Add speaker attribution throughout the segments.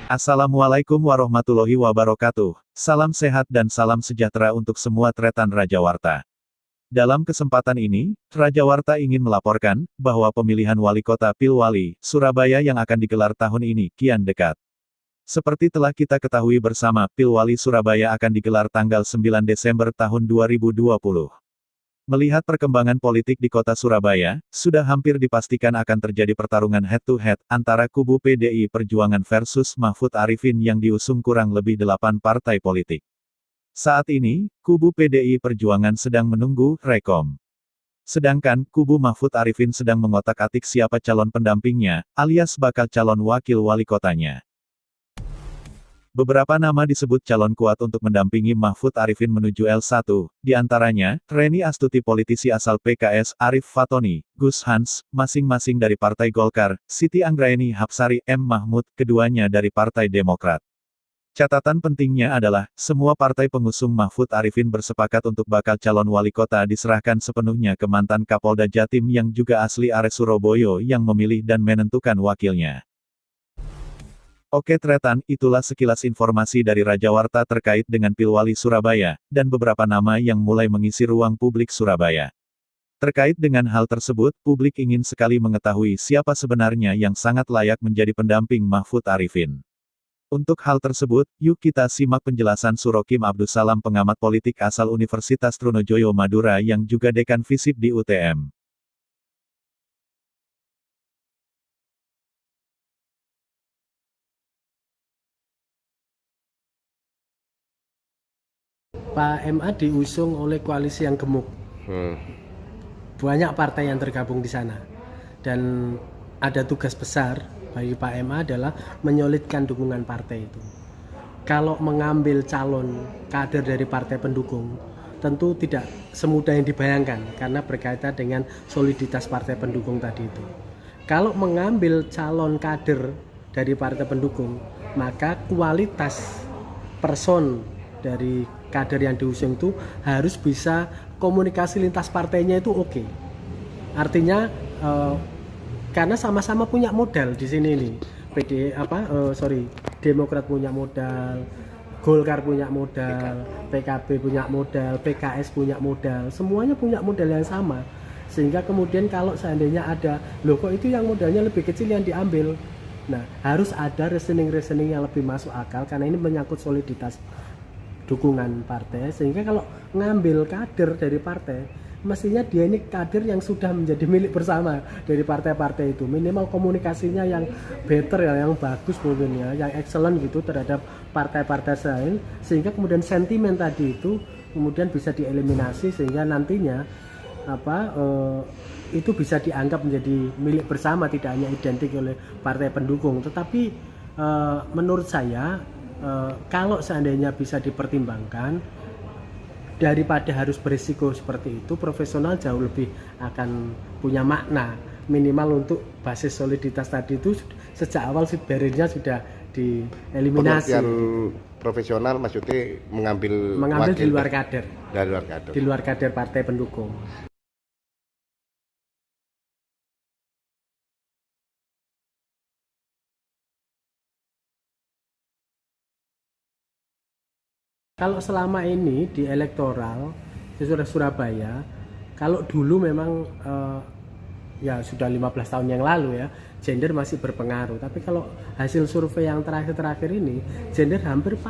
Speaker 1: Assalamualaikum warahmatullahi wabarakatuh. Salam sehat dan salam sejahtera untuk semua tretan Raja Warta. Dalam kesempatan ini, Raja Warta ingin melaporkan bahwa pemilihan wali kota Pilwali, Surabaya yang akan digelar tahun ini kian dekat. Seperti telah kita ketahui bersama, Pilwali Surabaya akan digelar tanggal 9 Desember tahun 2020. Melihat perkembangan politik di kota Surabaya, sudah hampir dipastikan akan terjadi pertarungan head-to-head antara kubu PDI Perjuangan versus Mahfud Arifin yang diusung kurang lebih 8 partai politik. Saat ini, kubu PDI Perjuangan sedang menunggu rekom. Sedangkan, kubu Mahfud Arifin sedang mengotak-atik siapa calon pendampingnya, alias bakal calon wakil wali kotanya. Beberapa nama disebut calon kuat untuk mendampingi Mahfud Arifin menuju L1, di antaranya, Reni Astuti politisi asal PKS, Arif Fatoni, Gus Hans, masing-masing dari Partai Golkar, Siti Anggraeni Hapsari, M. Mahmud, keduanya dari Partai Demokrat. Catatan pentingnya adalah, semua partai pengusung Mahfud Arifin bersepakat untuk bakal calon wali kota diserahkan sepenuhnya ke mantan Kapolda Jatim yang juga asli Ares Surabaya yang memilih dan menentukan wakilnya. Oke tretan, itulah sekilas informasi dari Raja Warta terkait dengan Pilwali Surabaya, dan beberapa nama yang mulai mengisi ruang publik Surabaya. Terkait dengan hal tersebut, publik ingin sekali mengetahui siapa sebenarnya yang sangat layak menjadi pendamping Mahfud Arifin. Untuk hal tersebut, yuk kita simak penjelasan Surokim Abdussalam pengamat politik asal Universitas Trunojoyo Madura yang juga dekan FISIP di UTM.
Speaker 2: Pak MA diusung oleh koalisi yang gemuk. Banyak partai yang tergabung di sana. Dan ada tugas besar bagi Pak MA adalah menyolidkan dukungan partai itu. Kalau mengambil calon kader dari partai pendukung, tentu tidak semudah yang dibayangkan karena berkaitan dengan soliditas partai pendukung tadi itu. Kalau mengambil calon kader dari partai pendukung, maka kualitas person dari kader yang diusung itu harus bisa komunikasi lintas partainya itu oke. Artinya karena sama-sama punya modal di sini nih. Demokrat punya modal, Golkar punya modal, PKB punya modal, PKS punya modal, semuanya punya modal yang sama. Sehingga kemudian kalau seandainya ada, loh kok itu yang modalnya lebih kecil yang diambil. Nah, harus ada reasoning yang lebih masuk akal karena ini menyangkut soliditas dukungan partai, sehingga kalau ngambil kader dari partai mestinya dia ini kader yang sudah menjadi milik bersama dari partai-partai itu, minimal komunikasinya yang better ya, yang bagus mungkin ya, yang excellent gitu terhadap partai-partai lain, sehingga kemudian sentimen tadi itu kemudian bisa dieliminasi sehingga nantinya itu bisa dianggap menjadi milik bersama, tidak hanya identik oleh partai pendukung. Tetapi menurut saya kalau seandainya bisa dipertimbangkan, daripada harus berisiko seperti itu, profesional jauh lebih akan punya makna, minimal untuk basis soliditas tadi itu sejak awal barriernya sudah dieliminasi.
Speaker 3: Pengertian profesional maksudnya mengambil
Speaker 2: di luar kader, di luar kader partai pendukung. Kalau selama ini di elektoral di Surabaya, kalau dulu memang ya sudah 15 tahun yang lalu ya, gender masih berpengaruh. Tapi kalau hasil survei yang terakhir ini, gender hampir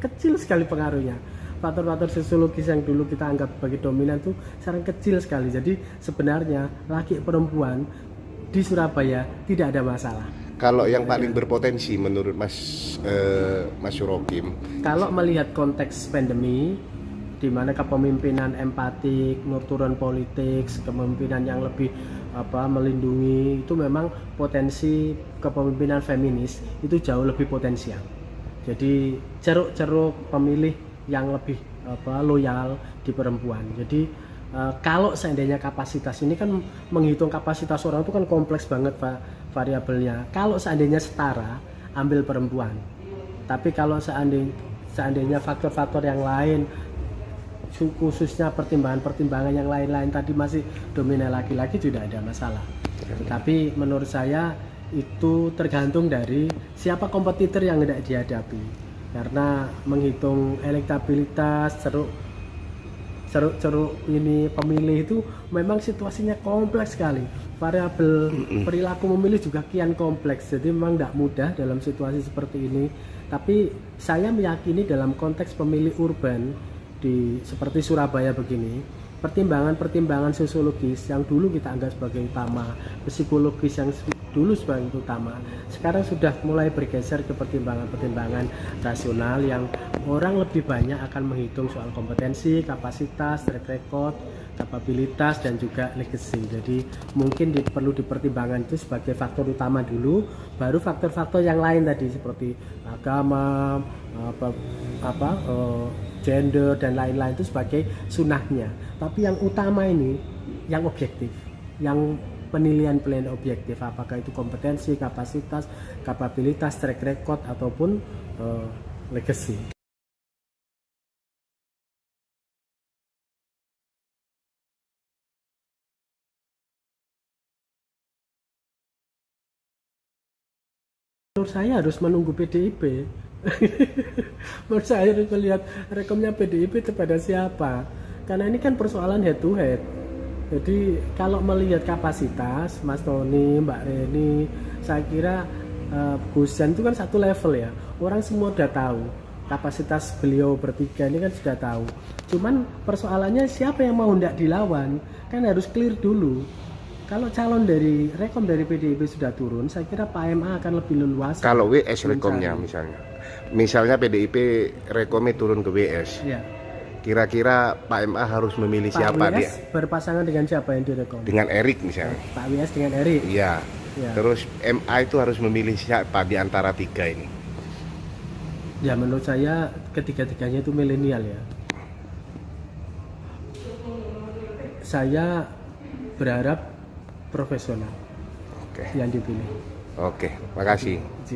Speaker 2: kecil sekali pengaruhnya. Faktor-faktor sosiologis yang dulu kita anggap sebagai dominan itu sekarang kecil sekali. Jadi sebenarnya laki perempuan di Surabaya tidak ada masalah.
Speaker 3: Kalau yang paling berpotensi menurut Mas Surokim,
Speaker 2: kalau melihat konteks pandemi, di mana kepemimpinan empatik, nurturan politik, kepemimpinan yang lebih melindungi, itu memang potensi kepemimpinan feminis itu jauh lebih potensial. Jadi ceruk pemilih yang lebih loyal di perempuan. Jadi kalau seandainya kapasitas ini kan menghitung kapasitas orang itu kan kompleks banget Pak variabelnya. Kalau seandainya setara, ambil perempuan. Tapi kalau seandainya faktor-faktor yang lain, khususnya pertimbangan yang lain-lain tadi masih dominan laki-laki, tidak ada masalah. Tetapi menurut saya itu tergantung dari siapa kompetitor yang hendak dihadapi. Karena menghitung elektabilitas, ceruk ini pemilih itu memang situasinya kompleks sekali. Variabel perilaku memilih juga kian kompleks. Jadi memang tidak mudah dalam situasi seperti ini. Tapi saya meyakini dalam konteks pemilih urban seperti Surabaya begini, pertimbangan-pertimbangan sosiologis yang dulu kita anggap sebagai utama, psikologis yang dulu sebagai utama, sekarang sudah mulai bergeser ke pertimbangan-pertimbangan rasional yang orang lebih banyak akan menghitung soal kompetensi, kapasitas, track record, kapabilitas, dan juga legacy. Jadi mungkin perlu dipertimbangkan itu sebagai faktor utama dulu, baru faktor-faktor yang lain tadi seperti agama, gender dan lain-lain itu sebagai sunahnya. Tapi yang utama ini yang objektif, yang penilaian objektif, apakah itu kompetensi, kapasitas, kapabilitas, track record ataupun legacy. Menurut saya harus menunggu PDIP. Menurut saya harus melihat rekomnya PDIP kepada siapa, karena ini kan persoalan head to head. Jadi kalau melihat kapasitas Mas Tony, Mbak Reni, saya kira Gus Jan itu kan satu level ya, orang semua udah tahu kapasitas beliau bertiga ini kan sudah tahu. Cuman persoalannya siapa yang mau hendak dilawan, kan harus clear dulu. Kalau calon dari rekom dari PDIP sudah turun, saya kira Pak MA akan lebih leluasa.
Speaker 3: Kalau WS rekomnya misalnya PDIP rekomnya turun ke WS,
Speaker 2: ya.
Speaker 3: Kira-kira Pak MA harus memilih
Speaker 2: Pak
Speaker 3: siapa
Speaker 2: WS
Speaker 3: dia?
Speaker 2: berpasangan dengan siapa yang direkom?
Speaker 3: Dengan Erik misalnya.
Speaker 2: Pak WS dengan Erik.
Speaker 3: Iya.
Speaker 2: Ya.
Speaker 3: Terus MA itu harus memilih siapa di antara tiga ini?
Speaker 2: Ya menurut saya ketiga-tiganya itu milenial ya. Saya berharap profesional yang dipilih.
Speaker 3: Oke, makasih.
Speaker 2: Ji.